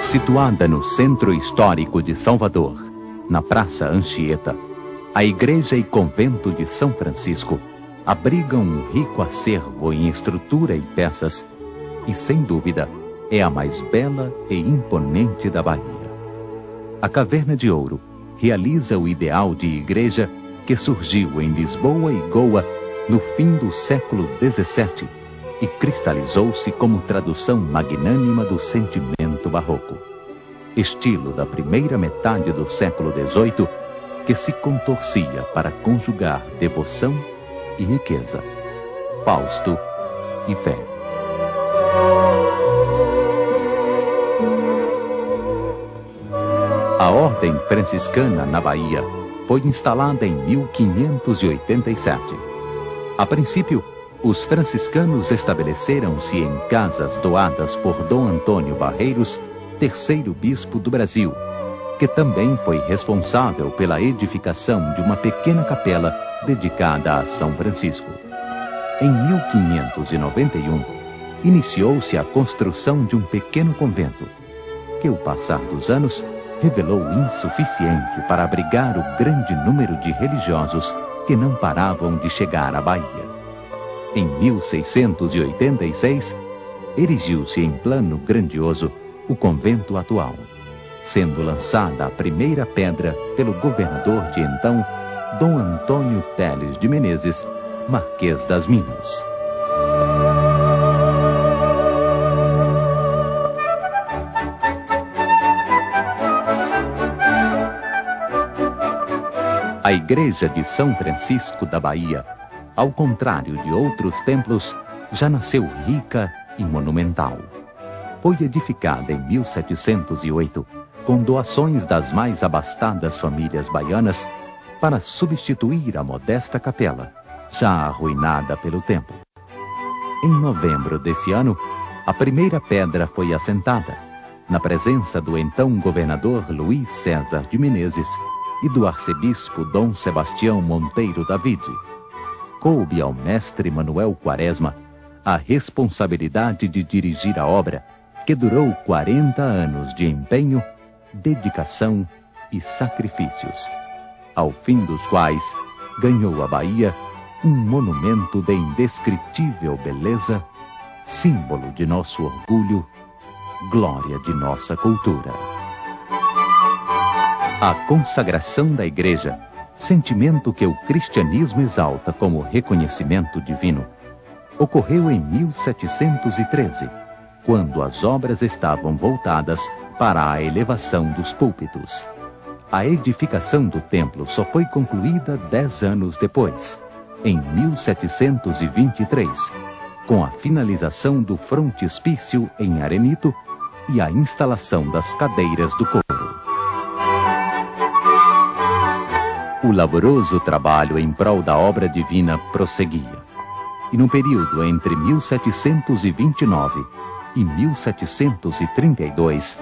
Situada no centro histórico de Salvador, na Praça Anchieta, a Igreja e Convento de São Francisco abrigam um rico acervo em estrutura e peças e, sem dúvida, é a mais bela e imponente da Bahia. A Caverna de Ouro realiza o ideal de igreja que surgiu em Lisboa e Goa no fim do século XVII e cristalizou-se como tradução magnânima do sentimento barroco, estilo da primeira metade do século XVIII que se contorcia para conjugar devoção e riqueza, Fausto e fé. A Ordem Franciscana na Bahia foi instalada em 1587. A princípio, os franciscanos estabeleceram-se em casas doadas por Dom Antônio Barreiros, terceiro bispo do Brasil, que também foi responsável pela edificação de uma pequena capela dedicada a São Francisco. Em 1591, iniciou-se a construção de um pequeno convento, que, o passar dos anos, revelou insuficiente para abrigar o grande número de religiosos que não paravam de chegar à Bahia. Em 1686, erigiu-se em plano grandioso o convento atual, sendo lançada a primeira pedra pelo governador de então, Dom Antônio Teles de Menezes, Marquês das Minas. A Igreja de São Francisco da Bahia, ao contrário de outros templos, já nasceu rica e monumental. Foi edificada em 1708, com doações das mais abastadas famílias baianas, para substituir a modesta capela, já arruinada pelo tempo. Em novembro desse ano, a primeira pedra foi assentada, na presença do então governador Luís César de Menezes e do arcebispo Dom Sebastião Monteiro Davide. Coube ao mestre Manuel Quaresma a responsabilidade de dirigir a obra, que durou 40 anos de empenho, dedicação e sacrifícios, ao fim dos quais ganhou a Bahia um monumento de indescritível beleza, símbolo de nosso orgulho, glória de nossa cultura. A consagração da Igreja, sentimento que o cristianismo exalta como reconhecimento divino, ocorreu em 1713, quando as obras estavam voltadas para a elevação dos púlpitos. A edificação do templo só foi concluída 10 anos depois, em 1723, com a finalização do frontispício em arenito e a instalação das cadeiras do coro. O laboroso trabalho em prol da obra divina prosseguia, e no período entre 1729 e 1732,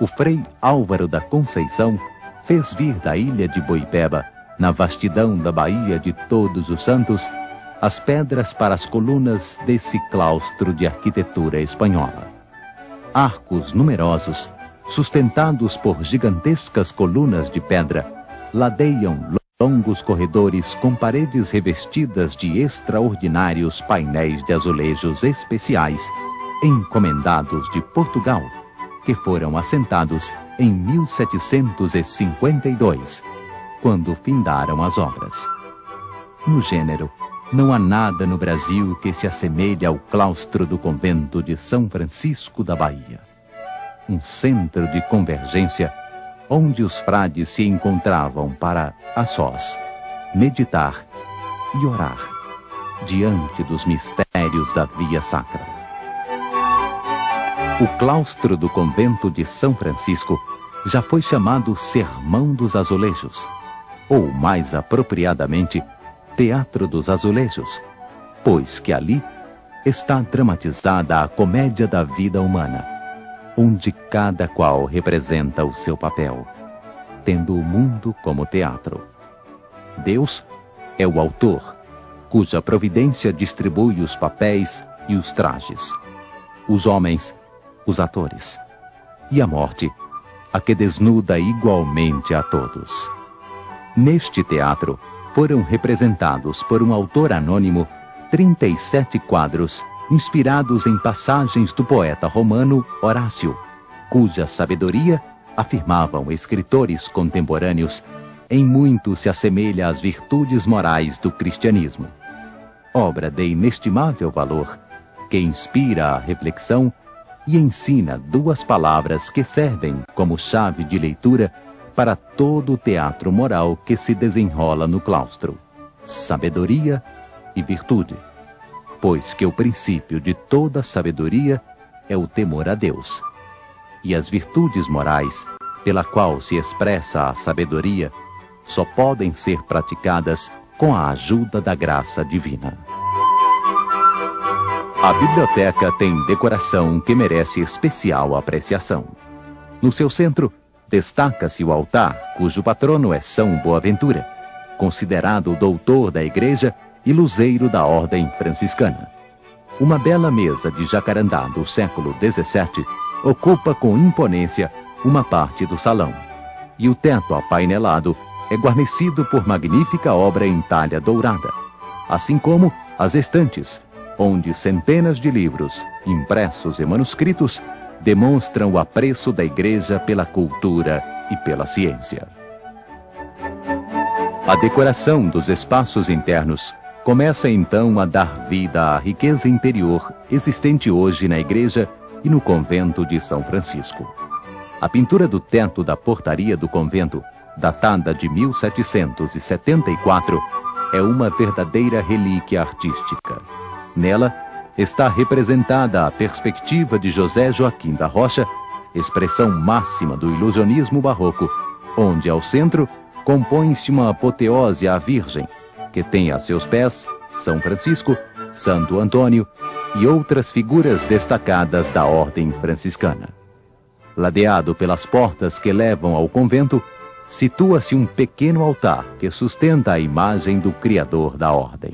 o frei Álvaro da Conceição fez vir da ilha de Boipeba, na vastidão da Baía de Todos os Santos, as pedras para as colunas desse claustro de arquitetura espanhola. Arcos numerosos, sustentados por gigantescas colunas de pedra, ladeiam longos corredores com paredes revestidas de extraordinários painéis de azulejos especiais, encomendados de Portugal, que foram assentados em 1752, quando findaram as obras. No gênero, não há nada no Brasil que se assemelhe ao claustro do convento de São Francisco da Bahia. Um centro de convergência onde os frades se encontravam para, a sós, meditar e orar diante dos mistérios da via sacra. O claustro do convento de São Francisco já foi chamado Sermão dos Azulejos, ou, mais apropriadamente, Teatro dos Azulejos, pois que ali está dramatizada a comédia da vida humana, onde cada qual representa o seu papel, tendo o mundo como teatro. Deus é o autor, cuja providência distribui os papéis e os trajes. Os homens, os atores. e a morte, a que desnuda igualmente a todos. Neste teatro foram representados por um autor anônimo 37 quadros inspirados em passagens do poeta romano Horácio, cuja sabedoria, afirmavam escritores contemporâneos, em muito se assemelha às virtudes morais do cristianismo. Obra de inestimável valor, que inspira a reflexão e ensina duas palavras que servem como chave de leitura para todo o teatro moral que se desenrola no claustro: sabedoria e virtude. Pois que o princípio de toda sabedoria é o temor a Deus. E as virtudes morais, pela qual se expressa a sabedoria, só podem ser praticadas com a ajuda da graça divina. A biblioteca tem decoração que merece especial apreciação. No seu centro, destaca-se o altar, cujo patrono é São Boaventura, considerado doutor da Igreja e luzeiro da Ordem Franciscana. Uma bela mesa de jacarandá do século XVII ocupa com imponência uma parte do salão, e o teto apainelado é guarnecido por magnífica obra em talha dourada, assim como as estantes, onde centenas de livros, impressos e manuscritos, demonstram o apreço da Igreja pela cultura e pela ciência. A decoração dos espaços internos começa então a dar vida à riqueza interior existente hoje na igreja e no convento de São Francisco. A pintura do teto da portaria do convento, datada de 1774, é uma verdadeira relíquia artística. Nela está representada a perspectiva de José Joaquim da Rocha, expressão máxima do ilusionismo barroco, onde ao centro compõe-se uma apoteose à Virgem, que tem a seus pés São Francisco, Santo Antônio e outras figuras destacadas da ordem franciscana. Ladeado pelas portas que levam ao convento, situa-se um pequeno altar que sustenta a imagem do Criador da ordem.